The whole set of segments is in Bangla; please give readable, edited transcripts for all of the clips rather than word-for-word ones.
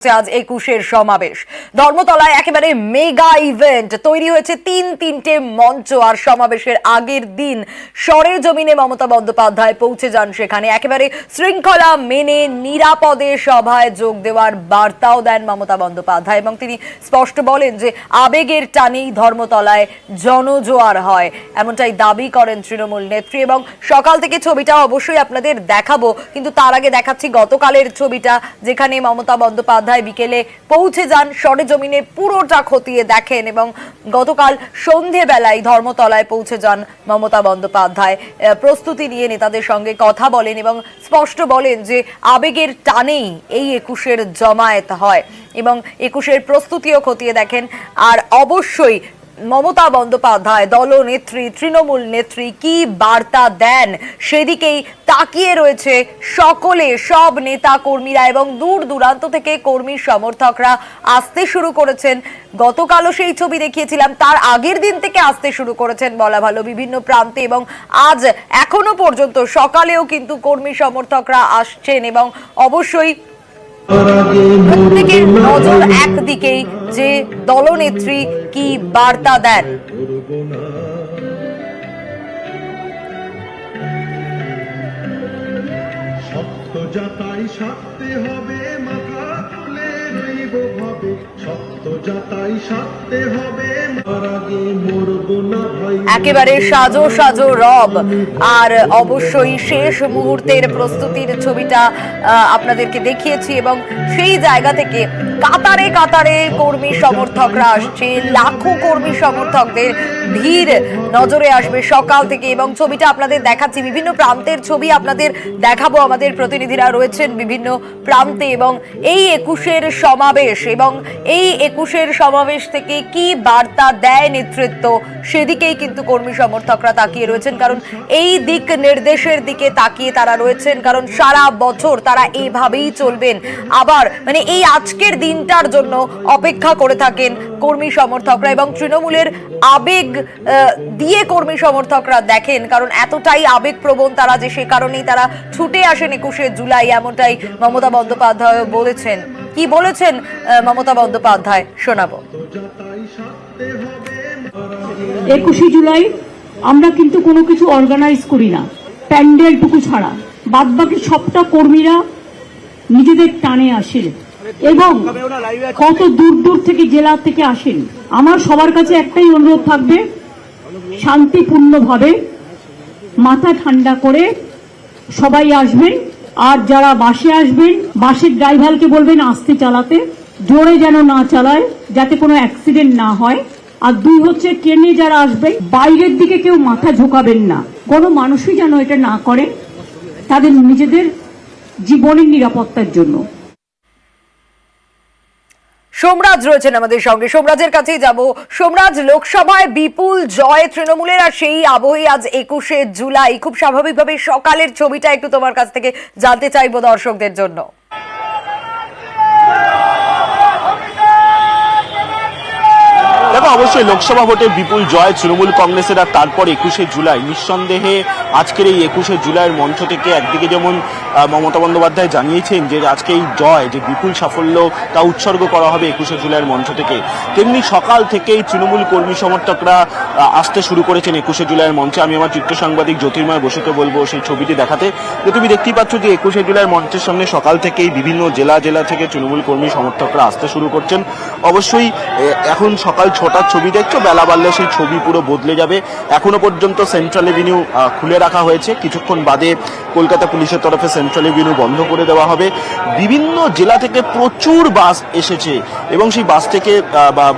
আজ ২১-এর সমাবেশ ধর্মতলায় একেবারে মেগা ইভেন্ট তৈরি হয়েছে। তিনটে মঞ্চ। আর সমাবেশের আগের দিন সরেজমিনে মমতা বন্দ্যোপাধ্যায় পৌঁছে যান সেখানে। একেবারে শৃঙ্খলা মেনে নিরাপদে সভায় যোগ দেওয়ার বার্তাও দেন মমতা বন্দ্যোপাধ্যায় এবং তিনি স্পষ্ট বলেন যে আবেগের টানেই ধর্মতলায় জনজোয়ার হয়, এমনটাই দাবি করেন তৃণমূল নেত্রী। এবং সকাল থেকে ছবিটা অবশ্যই আপনাদের দেখাবো, কিন্তু তার আগে দেখাচ্ছি গতকালের ছবিটা, যেখানে মমতা বন্দ্যোপাধ্যায় বিকেলে পৌঁছে যান সরেজমিনে, পুরোটা খতিয়ে দেখেন এবং গতকাল সন্ধেবেলায় ধর্মতলায় পৌঁছে যান মমতা বন্দ্যোপাধ্যায়। প্রস্তুতি নিয়ে নেতাদের সঙ্গে কথা বলেন এবং স্পষ্ট বলেন যে আবেগের টানেই এই ২১-এর জমায়েত হয় এবং ২১-এর প্রস্তুতিও খতিয়ে দেখেন। আর অবশ্যই মমতা বন্দ্যোপাধ্যায় দলনেত্রী, তৃণমূল নেত্রী কি বার্তা দেন সেদিকেই তাকিয়ে রয়েছে সকলে, সব নেতা কর্মীরা এবং দূর দূরান্ত থেকে কর্মী সমর্থকরা আসতে শুরু করেছেন। গতকালও সেই ছবি দেখিয়েছিলাম, তার আগের দিন থেকে আসতে শুরু করেছেন বলা ভালো বিভিন্ন প্রান্তে এবং আজ এখনো পর্যন্ত সকালেও কিন্তু কর্মী সমর্থকরা আসছেন এবং অবশ্যই প্রত্যেকের নজর একদিকেই যে দলনেত্রী কি বার্তা দেন। একেবারে সাজো সাজো রব। আর অবশ্যই শেষ মুহূর্তের প্রস্তুতির ছবিটা আপনাদেরকে দেখিয়েছি এবং সেই জায়গা থেকে কাতারে কাতারে কর্মী সমর্থকরা আসছে, লাখো কর্মী সমর্থকদের ভিড় নজরে আসবে সকাল থেকে এবং ছবিটা আপনাদের দেখাচ্ছি। বিভিন্ন প্রান্তের ছবি আপনাদের দেখাবো, আমাদের প্রতিনিধিরা রয়েছেন বিভিন্ন প্রান্তে এবং এই ২১-এর সমাবেশ এবং এই ২১-এর সমাবেশ থেকে কি বার্তা দেয় নেতৃত্ব সেদিকেই কিন্তু কর্মী সমর্থকরা তাকিয়ে রয়েছেন, কারণ এই দিক নির্দেশের দিকে তাকিয়ে তারা রয়েছেন, কারণ সারা বছর তারা এইভাবেই চলবেন। আবার মানে এই আজকের দিনটার জন্য অপেক্ষা করে থাকেন কর্মী সমর্থকরা এবং তৃণমূলের আবেগ দিয়ে কর্মী সমর্থকরা দেখেন, কারণ এতটাই আবেগপ্রবণ তারা যে সে কারণেই তারা ছুটে আসেন ২১শে জুলাই, এমনটাই মমতা বন্দ্যোপাধ্যায় বলেছেন। কি বলেছেন মমতা বন্দ্যোপাধ্যায় শোনাবো। ২১শে জুলাই আমরা কিন্তু কোনো কিছু অর্গানাইজ করি না, প্যান্ডেলটুকু ছাড়া। বাদবাকি সবটা কর্মীরা নিজেদের টানে আসেন এবং কত দূর দূর থেকে জেলা থেকে আসেন। আমার সবার কাছে একটাই অনুরোধ থাকবে, শান্তিপূর্ণভাবে মাথা ঠান্ডা করে সবাই আসবেন। আর যারা বাসে আসবেন, বাসের ড্রাইভারকে বলবেন আস্তে চালাতে, জোরে যেন না চালায়, যাতে কোনো অ্যাক্সিডেন্ট না হয়। আর দুই হচ্ছে, ট্রেনে যারা আসবেন বাইরের দিকে কেউ মাথা ঝোঁকাবেন না, কোনো মানুষই যেন এটা না করে, তাদের নিজেদের জীবনের নিরাপত্তার জন্য। সোমরাজ রয়েছেন আমাদের সঙ্গে, সোমরাজের কাছেই যাব। সোমরাজ, লোকসভায় বিপুল জয় তৃণমূলের আর সেই আবহে আজ ২১শে জুলাই, খুব স্বাভাবিকভাবে সকালের ছবিটা একটু তোমার কাছ থেকে জানতে চাইবো দর্শকদের জন্য। দেখো, অবশ্যই লোকসভা ভোটে বিপুল জয় তৃণমূল কংগ্রেসের, আর তারপর ২১শে জুলাই নিঃসন্দেহে আজকের এই ২১শে জুলাইয়ের মঞ্চ থেকে একদিকে যেমন মমতা বন্দ্যোপাধ্যায় জানিয়েছেন যে আজকে এই জয়, যে বিপুল সাফল্য তা উৎসর্গ করা হবে ২১শে জুলাইয়ের মঞ্চ থেকে, তেমনি সকাল থেকেই তৃণমূল কর্মী সমর্থকরা আসতে শুরু করেছেন ২১শে জুলাইয়ের মঞ্চে। আমি আমার চিত্র সাংবাদিক জ্যোতির্ময় বসুকে বলবো সেই ছবিটি দেখাতে। যে তুমি দেখতেই পাচ্ছ যে ২১শে জুলাইয়ের মঞ্চের সামনে সকাল থেকেই বিভিন্ন জেলা থেকে তৃণমূল কর্মী সমর্থকরা আসতে শুরু করছেন। অবশ্যই এখন সকাল ৬টার ছবি দেখছো, বেলা বাড়লে সেই ছবি পুরো বদলে যাবে। এখনো পর্যন্ত সেন্ট্রাল এভিনিউ খুলে রাখা হয়েছে, কিছুক্ষণ বাদে কলকাতা পুলিশের তরফে সেন্ট্রাল এভিনিউ বন্ধ করে দেওয়া হবে। বিভিন্ন জেলা থেকে প্রচুর বাস এসেছে এবং সেই বাস থেকে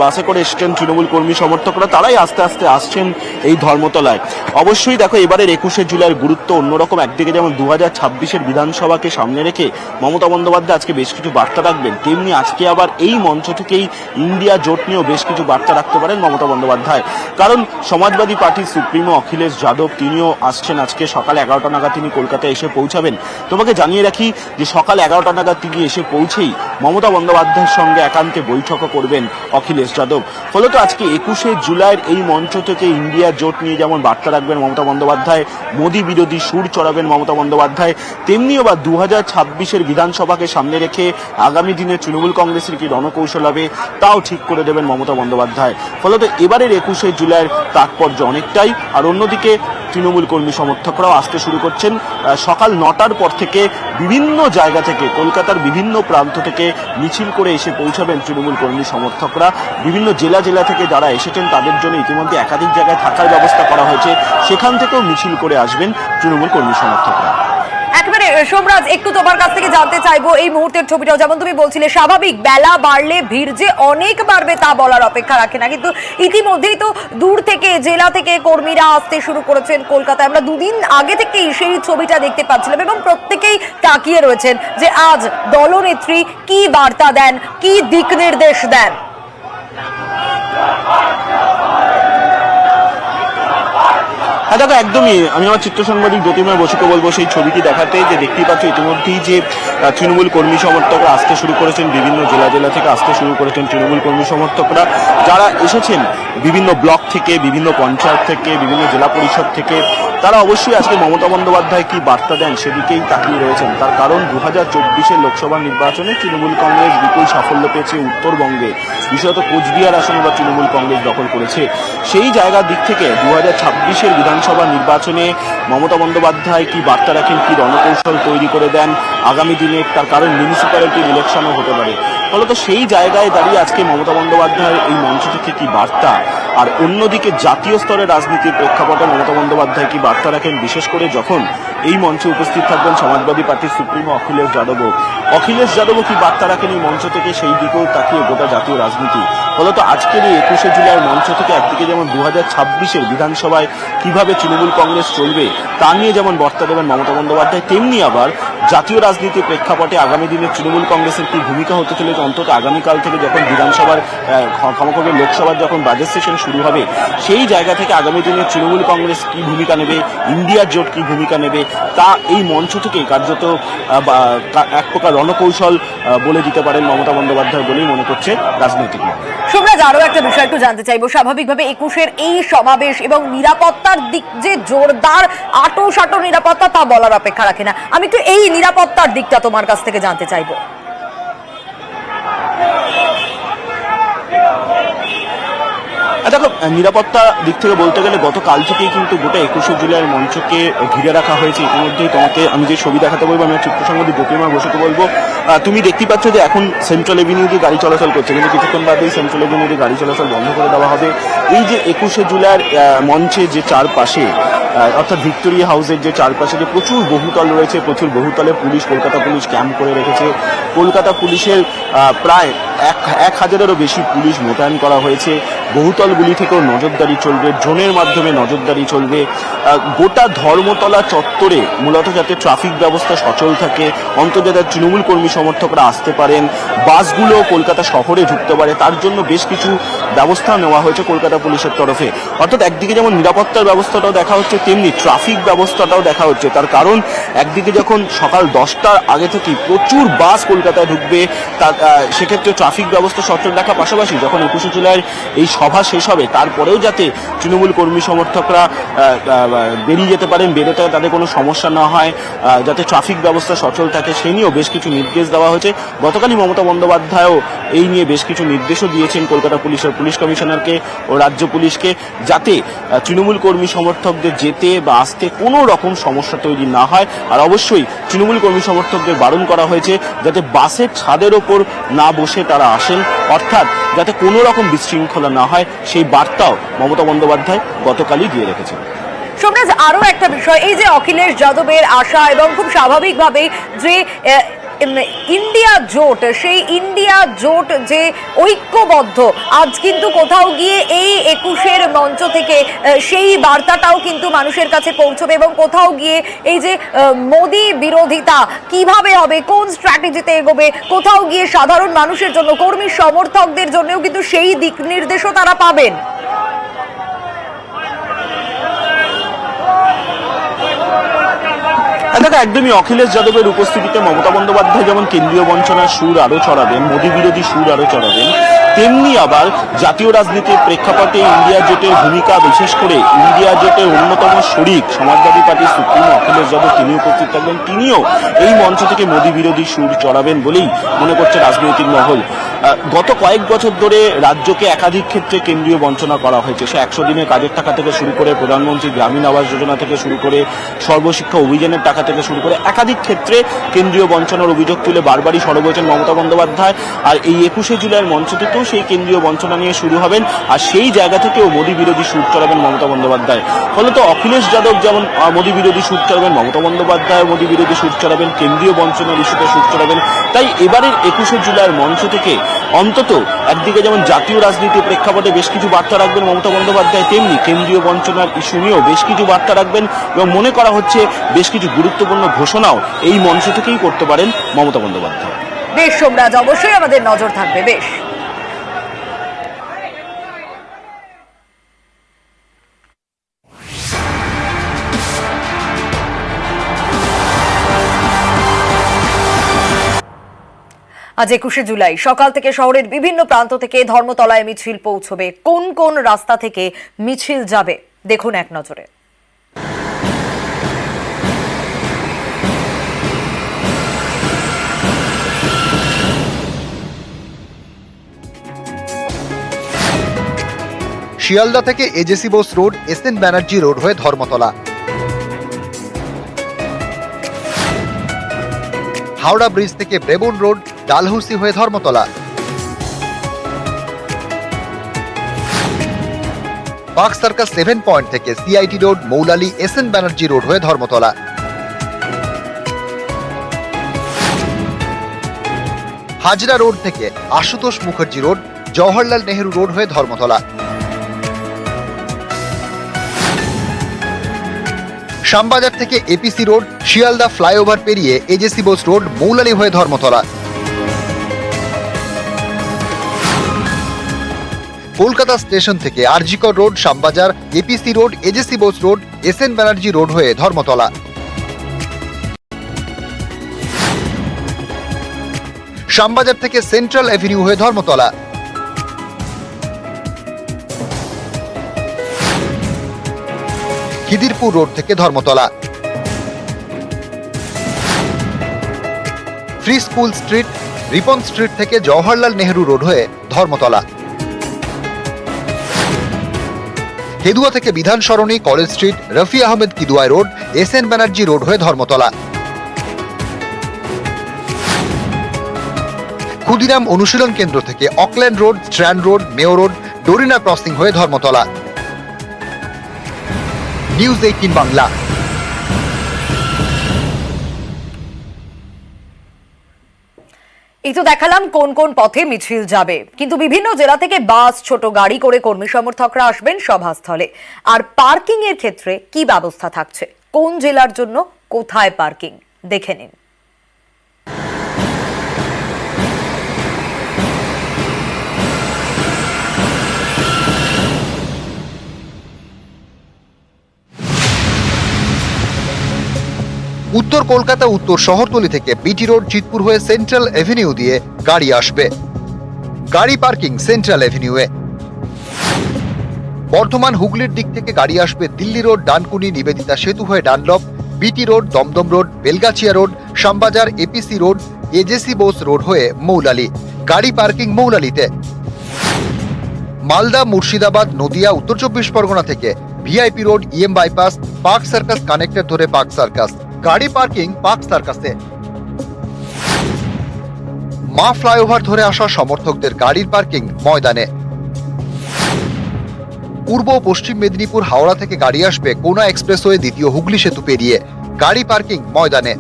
বাসে করে এসেছেন তৃণমূল কর্মী সমর্থকরা, তারাই আস্তে আস্তে আসছেন এই ধর্মতলায়। অবশ্যই দেখো, এবারের ২১শে জুলাইয়ের গুরুত্ব অন্যরকম। একদিকে যেমন ২০২৬-এর বিধানসভাকে সামনে রেখে মমতা বন্দ্যোপাধ্যায় আজকে বেশ কিছু বার্তা রাখবেন, তেমনি আজকে আবার এই মঞ্চ থেকেই ইন্ডিয়া জোট নিয়েও বেশ কিছু বার্তা রাখতে রাখতে পারেন মমতা বন্দ্যোপাধ্যায়। কারণ সমাজবাদী পার্টির সুপ্রিমো অখিলেশ যাদব তিনিও আসছেন আজকে সকাল 11টা নাগাদ তিনি কলকাতায় এসে পৌঁছাবেন। তোমাকে জানিয়ে রাখি যে সকাল 11টা নাগাদ তিনি এসে পৌঁছেই মমতা বন্দ্যোপাধ্যায়ের সঙ্গে একান্তে বৈঠকও করবেন অখিলেশ যাদব। ফলত আজকে 21শে জুলাইয়ের এই মঞ্চ থেকে ইন্ডিয়া জোট নিয়ে যেমন বার্তা রাখবেন মমতা বন্দ্যোপাধ্যায়, মোদী বিরোধী সুর চড়াবেন মমতা বন্দ্যোপাধ্যায়, তেমনিও বা 2026-এর বিধানসভাকে সামনে রেখে আগামী দিনে তৃণমূল কংগ্রেসের কি রণকৌশল হবে তাও ঠিক করে দেবেন মমতা বন্দ্যোপাধ্যায়। ফলত এবারের 21শে জুলাইয়ের তাৎপর্য অনেকটাই। আর অন্যদিকে তৃণমূল কর্মী সমর্থকরাও আসতে শুরু করছেন সকাল 9টার পর থেকে বিভিন্ন জায়গা থেকে, কলকাতার বিভিন্ন প্রান্ত থেকে মিছিল করে এসে পৌঁছাবেন তৃণমূল কর্মী সমর্থকরা। বিভিন্ন জেলা থেকে যারা এসেছেন তাদের জন্য ইতিমধ্যে একাধিক জায়গায় থাকার ব্যবস্থা করা হয়েছে, সেখান থেকেও মিছিল করে আসবেন তৃণমূল কর্মী সমর্থকরা। একেবারে সোমরাজ, একটু তোমার কাছ থেকে জানতে চাইবো এই মুহূর্তের ছবিটাও যেমন তুমি বলছিলে, স্বাভাবিক বেলা বাড়লে ভিড় যে অনেক বাড়বে তা বলার অপেক্ষা রাখে না, কিন্তু ইতিমধ্যেই তো দূর থেকে জেলা থেকে কর্মীরা আসতে শুরু করেছেন কলকাতায়। আমরা দুদিন আগে থেকেই সেই ছবিটা দেখতে পাচ্ছিলাম এবং প্রত্যেকেই তাকিয়ে রয়েছেন যে আজ দলনেত্রী কি বার্তা দেন, কি দিক নির্দেশ দেন। হ্যাঁ দেখো, একদমই আমি আমার চিত্র সাংবাদিক জ্যোতির্ময় বসুকে বলবো সেই ছবিটি দেখাতে, যে দেখতেই পাচ্ছ ইতিমধ্যেই যে তৃণমূল কর্মী সমর্থকরা আসতে শুরু করেছেন, বিভিন্ন জেলা থেকে আসতে শুরু করেছেন তৃণমূল কর্মী সমর্থকরা যারা এসেছেন বিভিন্ন ব্লক থেকে, বিভিন্ন পঞ্চায়েত থেকে, বিভিন্ন জেলা পরিষদ থেকে। তারা অবশ্যই আজকে মমতা বন্দ্যোপাধ্যায় কি বার্তা দেন সেদিকেই তাকিয়ে রয়েছেন। তার কারণ 2024-এর লোকসভা নির্বাচনে তৃণমূল কংগ্রেস বিপুল সাফল্য পেয়েছে উত্তরবঙ্গে, বিশেষত কোচবিহার আসনে বা তৃণমূল কংগ্রেস দখল করেছে। সেই জায়গার দিক থেকে 2026-এর বিধানসভা নির্বাচনে মমতা বন্দ্যোপাধ্যায় কি বার্তা রাখেন, কি রণকৌশল তৈরি করে দেন আগামী দিনে, তার কারণ মিউনিসিপ্যালিটি ইলেকশনও হতে পারে। ফলত সেই জায়গায় দাঁড়িয়ে আজকে মমতা বন্দ্যোপাধ্যায়ের এই মঞ্চ থেকে কি বার্তা, আর অন্যদিকে জাতীয় স্তরের রাজনীতির প্রেক্ষাপটে মমতা বন্দ্যোপাধ্যায় কি বার্তা রাখেন, বিশেষ করে যখন এই মঞ্চে উপস্থিত থাকবেন সমাজবাদী পার্টির সুপ্রিমো অখিলেশ যাদবও কি বার্তা রাখেন এই মঞ্চ থেকে, সেই দিকেও তাকিয়ে গোটা জাতীয় রাজনীতি। ফলত আজকের এই 21শে জুলাইয়ের মঞ্চ থেকে একদিকে যেমন 2026-এর বিধানসভায় কিভাবে তৃণমূল কংগ্রেস চলবে তা নিয়ে যেমন বার্তা দেবেন মমতা বন্দ্যোপাধ্যায়, তেমনি আবার জাতীয় রাজনীতির প্রেক্ষাপটে আগামী দিনে তৃণমূল কংগ্রেসের কি ভূমিকা হতে চলেছে, অন্তত আগামীকাল থেকে যখন বিধানসভার ক্ষমা লোকসভার যখন বাজেট সেশন শুরু হবে, সেই জায়গা থেকে আগামী দিনে তৃণমূল কংগ্রেস কি ভূমিকা নেবে, ইন্ডিয়া জোট কি ভূমিকা নেবে, তা এই মঞ্চ থেকে কার্যত এক প্রকার রণকৌশল বলে দিতে পারেন মমতা বন্দ্যোপাধ্যায় বলেই মনে করছে রাজনৈতিক মহল। সোমরাজ, আরো একটা বিষয় একটু জানতে চাইবো। স্বাভাবিকভাবে 21-এর এই সমাবেশ এবং নিরাপত্তার দিক যে জোরদার আঁটো নিরাপত্তা তা বলার অপেক্ষা রাখে না, আমি একটু এই নিরাপত্তার দিকটা তোমার কাছ থেকে জানতে চাইবো। দেখো, নিরাপত্তা দিক থেকে বলতে গেলে গতকাল থেকেই কিন্তু গোটা 21শে জুলাইয়ের মঞ্চকে ঘিরে রাখা হয়েছে। ইতিমধ্যেই তোমাকে আমি যে ছবি দেখাতে বলবো, আমি চিত্র সাংবাদিক জ্যোতির্ময় বসুকে বলবো, তুমি দেখতে পাচ্ছ যে এখন সেন্ট্রাল এভিনিউ দিয়ে গাড়ি চলাচল করছে, কিন্তু কিছুক্ষণ বাদেই সেন্ট্রাল এভিনিউ দিয়ে গাড়ি চলাচল বন্ধ করে দেওয়া হবে। এই যে 21শে জুলাইয়ের মঞ্চে যে চারপাশে অর্থাৎ ভিক্টোরিয়া হাউসের যে চারপাশে যে প্রচুর বহুতল রয়েছে, প্রচুর বহুতলে পুলিশ, কলকাতা পুলিশ ক্যাম্প করে রেখেছে। কলকাতা পুলিশের প্রায় 1000-এরও বেশি পুলিশ মোতায়েন করা হয়েছে। বহুতলগুলি থেকেও নজরদারি চলবে, ড্রোনের মাধ্যমে নজরদারি চলবে। গোটা ধর্মতলা চত্বরে মূলত যাতে ট্রাফিক ব্যবস্থা সচল থাকে, অন্তত যাতে তৃণমূল কর্মী সমর্থকরা আসতে পারেন, বাসগুলো কলকাতা শহরে ঢুকতে পারে, তার জন্য বেশ কিছু ব্যবস্থা নেওয়া হয়েছে কলকাতা পুলিশের তরফে। অর্থাৎ একদিকে যেমন নিরাপত্তার ব্যবস্থাটাও দেখা হচ্ছে, তেমনি ট্রাফিক ব্যবস্থাটাও দেখা হচ্ছে। তার কারণ একদিকে যখন সকাল 10টার আগে থেকে প্রচুর বাস কলকাতায় ঢুকবে, সেক্ষেত্রে ট্রাফিক ব্যবস্থা সচল রাখার পাশাপাশি যখন 21শে জুলাইয়ের এই সভা শেষ হবে তারপরেও যাতে তৃণমূল কর্মী সমর্থকরা বেরিয়ে যেতে পারেন, বেরোতে তাদের কোনো সমস্যা না হয়, যাতে ট্রাফিক ব্যবস্থা সচল থাকে, সে নিয়েও বেশ কিছু নির্দেশ দেওয়া হয়েছে। গতকালই মমতা বন্দ্যোপাধ্যায়ও এই নিয়ে বেশ কিছু নির্দেশও দিয়েছেন কলকাতা পুলিশের পুলিশ কমিশনারকে ও রাজ্য পুলিশকে, যাতে তৃণমূল কর্মী সমর্থকদের যেতে বা আসতে কোনো রকম সমস্যা তৈরি না হয়। আর অবশ্যই তৃণমূল কর্মী সমর্থকদের বারণ করা হয়েছে যাতে বাসের ছাদের ওপর না বসে তারা আসেন, অর্থাৎ যাতে কোনো রকম বিশৃঙ্খলা না হয়, সেই বার্তাও মমতা বন্দ্যোপাধ্যায় গতকালই দিয়ে রেখেছেন। সোমরাজ, আরো একটা বিষয়, এই যে অখিলেশ যাদবের আশা এবং খুব স্বাভাবিকভাবেই যে ইন্ডিয়া জোট, সেই ইন্ডিয়া জোট যে ঐক্যবদ্ধ, আজ কিন্তু কোথাও গিয়ে এই 21-এর মঞ্চ থেকে সেই বার্তাটাও কিন্তু মানুষের কাছে পৌঁছবে এবং কোথাও গিয়ে এই যে মোদি বিরোধিতা কিভাবে হবে, কোন স্ট্র্যাটেজিতে এগোবে, কোথাও গিয়ে সাধারণ মানুষের জন্য, কর্মী সমর্থকদের জন্যও কিন্তু সেই দিক নির্দেশও তারা পাবেন। দেখো, একদমই অখিলেশ যাদবের উপস্থিতিতে মমতা বন্দ্যোপাধ্যায় যেমন কেন্দ্রীয় বঞ্চনার সুর আরো চড়াবেন, মোদী বিরোধী সুর আরো চড়াবেন, তেমনি আবার জাতীয় রাজনীতির প্রেক্ষাপটে ইন্ডিয়া জোটের ভূমিকা, বিশেষ করে ইন্ডিয়া জোটের অন্যতম শরিক সমাজবাদী পার্টির সুপ্রিমো অখিলেশ যাদব তিনি উপস্থিত থাকবেন। তিনিও এই মঞ্চ থেকে মোদী বিরোধী সুর চড়াবেন বলেই মনে করছে রাজনৈতিক মহল। গত কয়েক বছর ধরে রাজ্যকে একাধিক ক্ষেত্রে কেন্দ্রীয় বঞ্চনা করা হয়েছে। সে 100 দিনের কাজের টাকা থেকে শুরু করে প্রধানমন্ত্রী গ্রামীণ আবাস যোজনা থেকে শুরু করে সর্বশিক্ষা অভিযানের টাকা থেকে শুরু করে একাধিক ক্ষেত্রে কেন্দ্রীয় বঞ্চনার অভিযোগ তুলে বারবারই সরব হয়েছেন মমতা বন্দ্যোপাধ্যায়। আর এই 21শে জুলাইয়ের মঞ্চ থেকেও সেই কেন্দ্রীয় বঞ্চনা নিয়ে শুরু হবেন, আর সেই জায়গা থেকেও মোদী বিরোধী সুর চড়াবেন মমতা বন্দ্যোপাধ্যায়। ফলত অখিলেশ যাদব যেমন মোদী বিরোধী সুর চড়াবেন, মমতা বন্দ্যোপাধ্যায় মোদী বিরোধী সুর চড়াবেন, কেন্দ্রীয় বঞ্চনার ইস্যুতে সুর চড়াবেন। তাই এবারের 21শে জুলাইয়ের মঞ্চ থেকে অন্তত একদিকে যেমন জাতীয় রাজনীতির প্রেক্ষাপটে বেশ কিছু বার্তা রাখবেন মমতা বন্দ্যোপাধ্যায়, তেমনি কেন্দ্রীয় বঞ্চনার ইস্যু নিয়েও বেশ কিছু বার্তা রাখবেন এবং মনে করা হচ্ছে বেশ কিছু গুরুত্বপূর্ণ ঘোষণাও এই মঞ্চ থেকেই করতে পারেন মমতা বন্দ্যোপাধ্যায়। বেশ সোমরাজ, অবশ্যই আমাদের নজর থাকবে। বেশ, আজ 21শে জুলাই সকাল থেকে শহরের বিভিন্ন প্রান্ত থেকে ধর্মতলায় মিছিল পৌঁছবে। কোন কোন রাস্তা থেকে মিছিল যাবে দেখুন এক নজরে। শিয়ালদা থেকে AJC Bose road, SN Banerjee road হয়ে ধর্মতলা, হাওড়া ব্রিজ থেকে ব্রেবন রোড, ডালহৌসি হয়ে ধর্মতলা, পার্ক সার্কাস 7 পয়েন্ট থেকে CIT road, Moulali, SN Banerjee road হয়ে ধর্মতলা, হাজরা রোড থেকে আশুতোষ মুখার্জি রোড, জওহরলাল নেহেরু রোড হয়ে ধর্মতলা, শ্যামবাজার থেকে এপিসি রোড, শিয়ালদা ফ্লাইওভার পেরিয়ে এজেসি বোস রোড, মৌলালি হয়ে ধর্মতলা, কলকাতা স্টেশন থেকে RG Kar road, Shyambazar, APC road, AJC Bose road, SN Banerjee road হয়ে ধর্মতলা, শ্যামবাজার থেকে সেন্ট্রাল অ্যাভিনিউ হয়ে ধর্মতলা, খিদিরপুর রোড থেকে Dharmatala, free school street, Ripon street থেকে জওহরলাল নেহেরু রোড হয়ে ধর্মতলা, হেদুয়া থেকে Bidhan Sarani, college street, Rafi Ahmed Kidwai road, SN Banerjee road হয়ে ধর্মতলা, ক্ষুদিরাম অনুশীলন কেন্দ্র থেকে Auckland road, Strand road, mayor road, Dorina crossing হয়ে ধর্মতলা। নিউজ 18 বাংলা। এই তো দেখালাম কোন কোন পথে মিছিল যাবে, কিন্তু বিভিন্ন জেলা থেকে বাস, ছোট গাড়ি করে কর্মী সমর্থকরা আসবেন সভাস্থলে। আর পার্কিং এর ক্ষেত্রে কি ব্যবস্থা থাকছে, কোন জেলার জন্য কোথায় পার্কিং, দেখে নিন। উত্তর কলকাতা উত্তর শহরতলি থেকে বিটি রোড, চিতপুর হয়ে সেন্ট্রাল অ্যাভিনিউ দিয়ে গাড়ি আসবে। গাড়ি পার্কিং সেন্ট্রাল অ্যাভিনিউয়ে। বর্ধমান হুগলির দিক থেকে গাড়ি আসবে দিল্লি রোড, ডানকুনি, নিবেদিতা সেতু হয়ে Dunlop, BT road, Dumdum road, Belgachia road, Shyambazar, APC road, AJC Bose road হয়ে মৌলালি। গাড়ি পার্কিং মৌলালিতে। মালদা, মুর্শিদাবাদ, নদিয়া, উত্তর 24 পরগনা থেকে VIP road, EM bypass, Park Circus connector ধরে পার্ক সার্কাস। গাড়ি পার্কিং পার্ক সার্কাসে। মা ফ্লাইওভার ধরে আসা সমর্থকদের গাড়ির পার্কিং ময়দানে। পূর্ব ও পশ্চিম মেদিনীপুর, হাওড়া থেকে গাড়ি আসবে কোনা এক্সপ্রেসওয়ে দ্বিতীয় হুগলি সেতু পেরিয়ে। গাড়ি পার্কিং ময়দানে।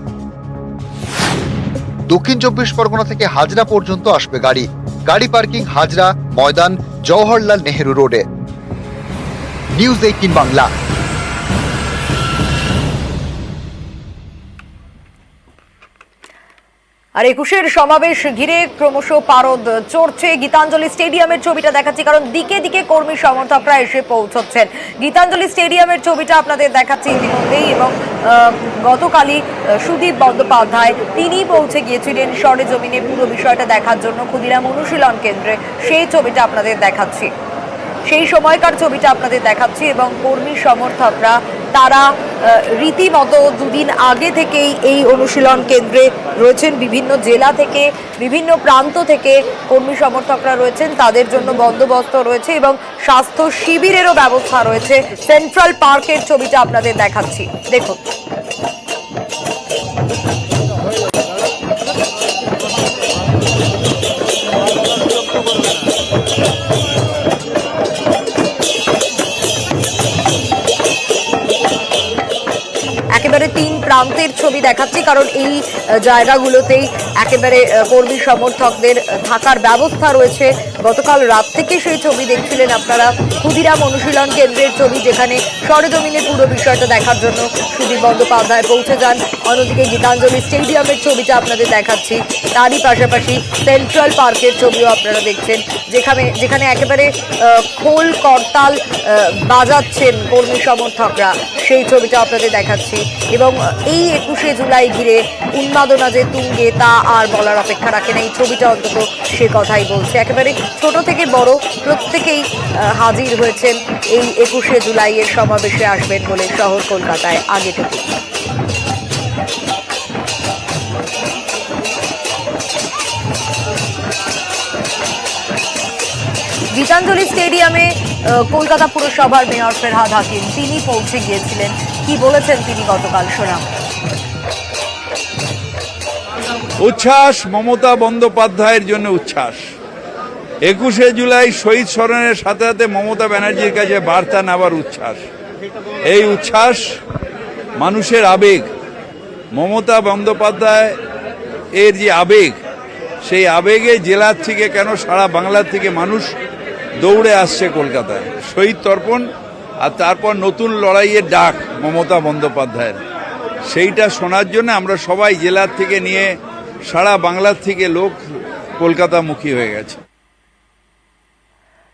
দক্ষিণ 24 পরগনা থেকে হাজরা পর্যন্ত আসবে গাড়ি। গাড়ি পার্কিং হাজরা, ময়দান, জওহরলাল নেহেরু রোডে। নিউজ 18 বাংলা। আর 21-এর সমাবেশ ঘিরে ক্রমশ পারদ চড়ছে। গীতাঞ্জলি স্টেডিয়ামের ছবিটা দেখাচ্ছি, কারণ দিকে দিকে কর্মী সমর্থকরা এসে পৌঁছচ্ছেন। গীতাঞ্জলি স্টেডিয়ামের ছবিটা আপনাদের দেখাচ্ছি ইতিমধ্যেই, এবং গতকালই সুদীপ বন্দ্যোপাধ্যায় তিনি পৌঁছে গিয়েছিলেন সরেজমিনে পুরো বিষয়টা দেখার জন্য ক্ষুদিরাম অনুশীলন কেন্দ্রে। সেই ছবিটা আপনাদের দেখাচ্ছি, সেই সময়কার ছবিটা আপনাদের দেখাচ্ছি। এবং কর্মী সমর্থকরা তারা রীতিমতো দুদিন আগে থেকেই এই অনুশীলন কেন্দ্রে রয়েছেন। বিভিন্ন জেলা থেকে, বিভিন্ন প্রান্ত থেকে কর্মী সমর্থকরা রয়েছেন, তাদের জন্য বন্দোবস্ত রয়েছে এবং স্বাস্থ্য শিবিরেরও ব্যবস্থা রয়েছে। সেন্ট্রাল পার্কের ছবিটা আপনাদের দেখাচ্ছি, দেখুন। একেবারে তিন প্রান্তের ছবি দেখাচ্ছি, কারণ এই জায়গাগুলোতেই একেবারে কর্মী সমর্থকদের থাকার ব্যবস্থা রয়েছে। গতকাল রাত থেকে সেই ছবি দেখছিলেন আপনারা, ক্ষুদিরাম অনুশীলন কেন্দ্রের ছবি, যেখানে সরেজমিনে পুরো বিষয়টা দেখার জন্য সুদীপ বন্দ্যোপাধ্যায় পৌঁছে যান। অন্যদিকে গীতাঞ্জলি স্টেডিয়ামের ছবিটা আপনাদের দেখাচ্ছি, তারই পাশাপাশি সেন্ট্রাল পার্কের ছবিও আপনারা দেখছেন, যেখানে একেবারে খোল করতাল বাজাচ্ছেন কর্মী সমর্থকরা, সেই ছবিটা আপনাদের দেখাচ্ছি। এবং এই 21শে জুলাই ঘিরে উন্মাদনা যে তুঙ্গে, তা আর বলার অপেক্ষা রাখে না। এই ছবিটা অন্তত সে কথাই বলছে। একেবারে ছোট থেকে বড় প্রত্যেকেই হাজির হয়েছেন এই 21শে জুলাইয়ের সমাবেশে আসবেন বলে শহর কলকাতায় আগে থেকে। গীতাঞ্জলি স্টেডিয়ামে কলকাতা পুরসভার মেয়র ফেরহাদ হাকিম তিনি পৌঁছে গিয়েছিলেন। কি বলেছেন তিনি গতকাল, শোনাম। উচ্ছ্বাস মমতা বন্দ্যোপাধ্যায়ের জন্য উচ্ছ্বাস। 21শে জুলাই শহীদ স্মরণের সাথে সাথে মমতা ব্যানার্জির কাছে বার্তা নেওয়ার উচ্ছ্বাস। এই উচ্ছ্বাস মানুষের আবেগ, মমতা বন্দ্যোপাধ্যায় এর যে আবেগ, সেই আবেগে জেলার থেকে কেন সারা বাংলার থেকে মানুষ দৌড়ে আসছে কলকাতায়। শহীদ তর্পণ আর তারপর নতুন লড়াইয়ের ডাক মমতা বন্দ্যোপাধ্যায়ের, সেইটা শোনার জন্য আমরা সবাই জেলার থেকে নিয়ে সারা বাংলার থেকে লোক কলকাতামুখী হয়ে গেছে।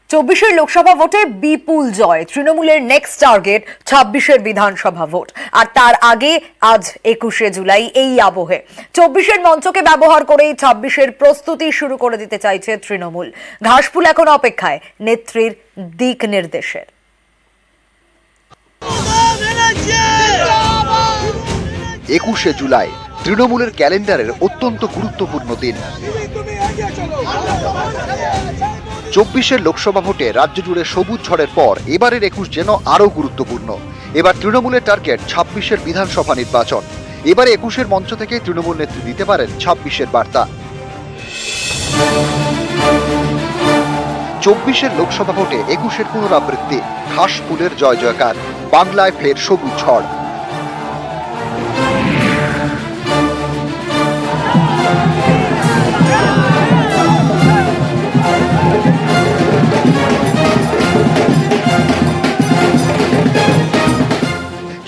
24-এর লোকসভা ভোটে বিপুল জয়, তৃণমূলের নেক্সট টার্গেট 26-এর বিধানসভা ভোট। আর তার আগে আজ 21শে জুলাই, এই আবহে 24-এর মঞ্চকে ব্যবহার করেই 26-এর প্রস্তুতি শুরু করে দিতে চাইছে তৃণমূল। ঘাসফুল এখন অপেক্ষায় নেত্রীর দিক নির্দেশের। 21শে জুলাই তৃণমূলের ক্যালেন্ডারের অত্যন্ত গুরুত্বপূর্ণ দিন। 24-এর লোকসভা ভোটে রাজ্য জুড়ে সবুজ ঝড়ের পর এবারের 21 যেন আরো গুরুত্বপূর্ণ। এবার তৃণমূলের টার্গেট 26-এর বিধানসভা নির্বাচন। এবারে 21-এর মঞ্চ থেকে তৃণমূল নেত্রী দিতে পারেন 26-এর বার্তা। 24-এর লোকসভা ভোটে 21-এর পুনরাবৃত্তি, ঘাসফুলের জয় জয়কার, বাংলায় ফের সবুজ ঝড়।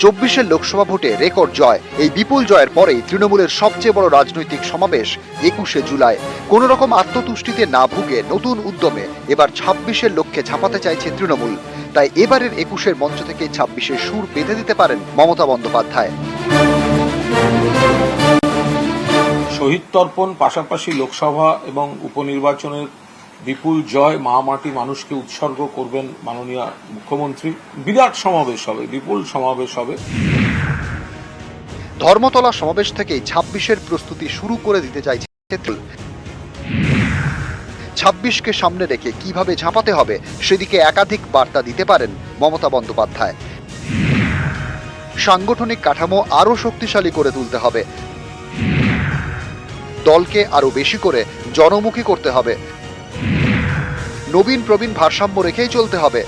চব্বিশের লোকসভা ভোটে রেকর্ড জয়। এই বিপুল জয়ের পরেই তৃণমূলের সবচেয়ে বড় রাজনৈতিক সমাবেশ 21শে জুলাই। কোন রকম আত্মতুষ্টিতে না ভুগে নতুন উদ্যমে এবার 26-এর লক্ষ্যে ঝাঁপাতে চাইছে তৃণমূল। তাই এবারের 21-এর মঞ্চ থেকে 26-এর সুর বেঁধে দিতে পারেন মমতা বন্দ্যোপাধ্যায়। শহীদ তর্পণ, পাশাপাশি লোকসভা এবং উপনির্বাচনের বিপুল জয়, মহামাটি মানুষকে উৎসর্গ করবেন মাননীয় মুখ্যমন্ত্রী। বিরাট সমাবেশ হবে, বিপুল সমাবেশ হবে। ধর্মতলা সমাবেশ থেকেই 26-এর প্রস্তুতি শুরু করে দিতে চাইছে। 26কে সামনে রেখে কিভাবে ঝাঁপাতে হবে সেদিকে একাধিক বার্তা দিতে পারেন মমতা বন্দ্যোপাধ্যায়। সাংগঠনিক কাঠামো আরো শক্তিশালী করে তুলতে হবে, দলকে আরো বেশি করে জনমুখী করতে হবে, নবীন প্রবীণ ভারসাম্য রেখেই চলতে হবে।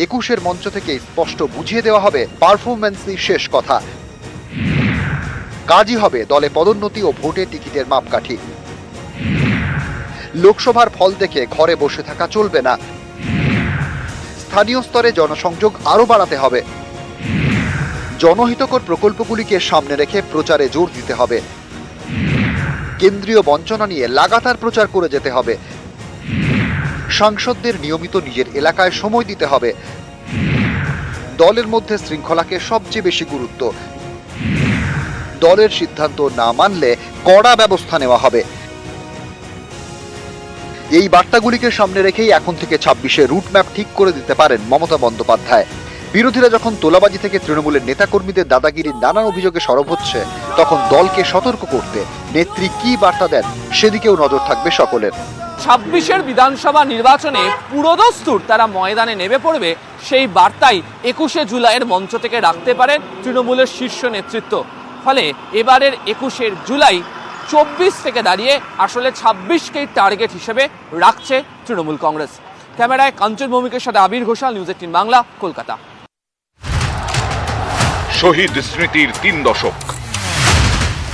21-এর মঞ্চ থেকে স্পষ্ট বুঝিয়ে দেওয়া হবে পারফরম্যান্সই শেষ কথা। কাজই হবে দলে পদোন্নতি ও ভোটে টিকিটের মাপকাঠি। লোকসভার ফল দেখে ঘরে বসে থাকা চলবে না, স্থানীয় স্তরে জনসংযোগ আরও বাড়াতে হবে, জনহিতকর প্রকল্পগুলিকে সামনে রেখে প্রচারে জোর দিতে হবে, কেন্দ্রীয় বঞ্চনা নিয়ে লাগাতার প্রচার করে যেতে হবে, সাংসদদের নিয়মিত নিজের এলাকায় সময় দিতে হবে, দলের মধ্যে শৃঙ্খলাকে সবচেয়ে বেশি গুরুত্ব, দলের সিদ্ধান্ত না মানলে কড়া ব্যবস্থা নেওয়া হবে। এই বার্তাগুলিকে সামনে রেখেই এখন থেকে 26-এ রুটম্যাপ ঠিক করে দিতে পারেন মমতা বন্দ্যোপাধ্যায়। বিরোধীরা যখন তোলাবাজি থেকে তৃণমূলের নেতাকর্মীদের দাদাগিরির নানান অভিযোগে সরব হচ্ছে, তখন দলকে সতর্ক করতে নেত্রী কি বার্তা দেন সেদিকেও নজর থাকবে সকলের। 26-এর বিধানসভা নির্বাচনে পুরোদস্তুর তারা ময়দানে নেমে পড়বে, সেই বার্তাই 21শে জুলাইয়ের মঞ্চ থেকে রাখতে পারেন তৃণমূলের শীর্ষ নেতৃত্ব। ফলে এবারের 21শে জুলাই 24 থেকে দাঁড়িয়ে আসলে 26কেই টার্গেট হিসেবে রাখছে তৃণমূল কংগ্রেস। ক্যামেরায় কাঞ্চন ভৌমিকের সাথে আবির ঘোষাল, নিউজ 18 বাংলা, কলকাতা। শহীদ স্মৃতির 3 দশক,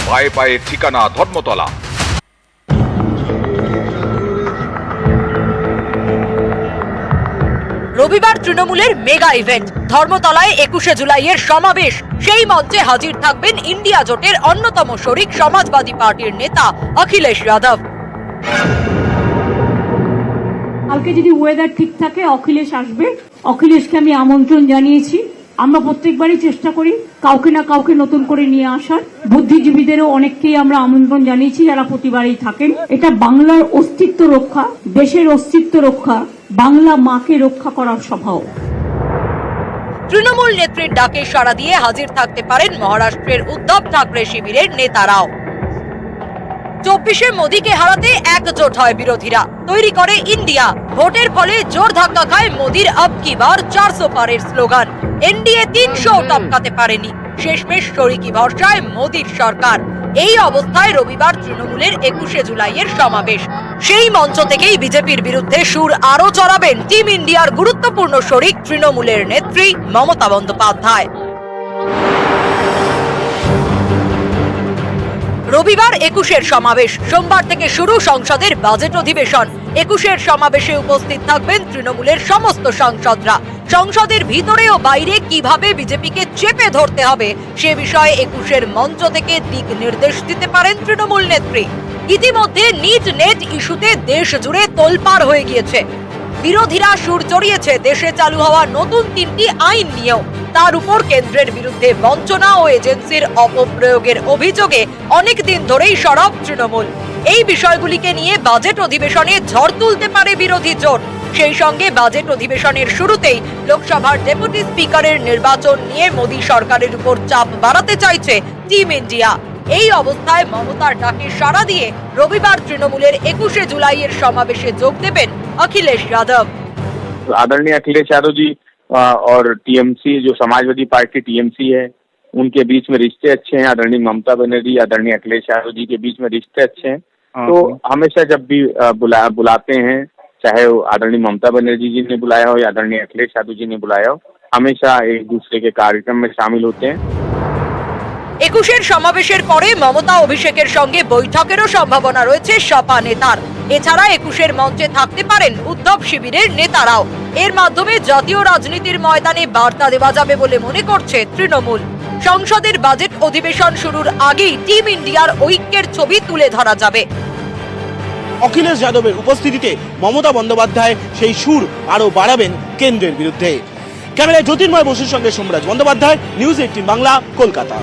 পায়ে পায়ে ঠিকানা ধর্মতলা। রবিবার তৃণমূলের মেগা ইভেন্ট ধর্মতলায় 21শে জুলাইয়ের সমাবেশ। সেই মঞ্চে হাজির থাকবেন ইন্ডিয়া জোটের অন্যতম শরিক সমাজবাদী পার্টির নেতা অখিলেশ যাদব। কালকে যদি ওয়েদার ঠিক থাকে অখিলেশ আসবে। অখিলেশকে আমি আমন্ত্রণ জানিয়েছি। আমরা প্রত্যেকবারই চেষ্টা করি কাউকে না কাউকে নতুন করে নিয়ে আসার। বুদ্ধিজীবীদেরও অনেককেই আমরা আমন্ত্রণ জানিয়েছি যারা প্রতিবারই থাকেন। এটা বাংলার অস্তিত্ব রক্ষা, দেশের অস্তিত্ব রক্ষা, বাংলা মাকে রক্ষা করার সভাও। তৃণমূল নেত্রীর ডাকে সাড়া দিয়ে হাজির থাকতে পারেন মহারাষ্ট্রের উদ্ধব ঠাকরে শিবিরের নেতারাও। 24শে মোদীকে হারাতে একজোট হয় বিরোধীরা, তৈরি করে ইন্ডিয়া। ভোটের ফলে জোর ধাক্কা খায় মোদীর আব কি বার 400 পারের স্লোগান। এনডিএ 300 টপকাতে পারেনি, শেষমেশ শরিকি ভরসায় মোদীর সরকার। এই অবস্থায় রবিবার তৃণমূলের 21শে জুলাইয়ের সমাবেশ। সেই মঞ্চ থেকেই বিজেপির বিরুদ্ধে সুর আরো চড়াবেন টিম ইন্ডিয়ার গুরুত্বপূর্ণ শরিক তৃণমূলের নেত্রী মমতা বন্দ্যোপাধ্যায়। রবিবার 21শের সমাবেশ, সোমবার থেকে শুরু সংসদের বাজেট অধিবেশন। 21শের সমাবেশে উপস্থিত থাকবেন তৃণমূলের সমস্ত সাংসদরা। সংসদের ভিতরে ও বাইরে কিভাবে বিজেপিকে চেপে ধরতে হবে সে বিষয়ে 21শের মঞ্চ থেকে দিক নির্দেশ দিতে পারেন তৃণমূল নেত্রী। ইতিমধ্যে নিট নেট ইস্যুতে দেশ জুড়ে তোলপাড় হয়ে গিয়েছে। বিরোধীরা সুর চড়িয়েছে দেশে চালু হওয়া নতুন 3টি আইন নিয়েও। তার উপর কেন্দ্রের বিরুদ্ধে বঞ্চনা ও এজেন্সির অপপ্রয়োগের অভিযোগে অনেক দিন ধরেই সরব তৃণমূল। এই বিষয়গুলিকে নিয়ে বাজেট অধিবেশনে ঝড় তুলতে পারে বিরোধী জোট। সেই সঙ্গে বাজেট অধিবেশনের শুরুতেই লোকসভার ডেপুটি স্পিকারের নির্বাচন নিয়ে মোদী সরকারের উপর চাপ বাড়াতে চাইছে টিম ইন্ডিয়া। এই অবস্থায় মমতার ডাকে সাড়া দিয়ে রবিবার তৃণমূলের 21শে জুলাইয়ের সমাবেশে যোগ দেবেন অখিলেশ যাদব। आदरणीय अखिलेश यादव जी और टीएमसी जो समाजवादी पार्टी टीएमसी है, उनके बीच में रिश्ते अच्छे हैं। आदरणीय ममता बनर्जी, आदरणीय अखिलेश यादव जी के बीच में रिश्ते अच्छे हैं। तो हमेशा जब भी बुलाते हैं, चाहे वो आदरणीय ममता बनर्जी जी ने बुलाया हो या आदरणीय अखिलेश यादव जी ने बुलाया हो, हमेशा एक दूसरे के कार्यक्रम में शामिल होते हैं। 21शेর সমাবেশের পরে মমতা অভিষেকের সঙ্গে বৈঠকেরও সম্ভাবনা রয়েছে সপা নেতার। এছাড়া 21शेর মঞ্চে থাকতে পারেন উদ্ধব শিবিরের নেতারাও। এর মাধ্যমে জাতীয় রাজনীতির ময়দানে বার্তা দেওয়া যাবে বলে মনে করছে তৃণমূল। সংসদের বাজেট অধিবেশন শুরুর আগেই টিম ইন্ডিয়ার ঐক্যের ছবি তুলে ধরা যাবে। অখিলেশ যাদবের উপস্থিতিতে মমতা বন্দ্যোপাধ্যায় সেই সুর আরো বাড়াবেন কেন্দ্রের বিরুদ্ধে। ক্যামেরায় জ্যোতির্ময় বসুর সঙ্গে সোমরাজ বন্দ্যোপাধ্যায়, নিউজ 18 বাংলা, কলকাতা।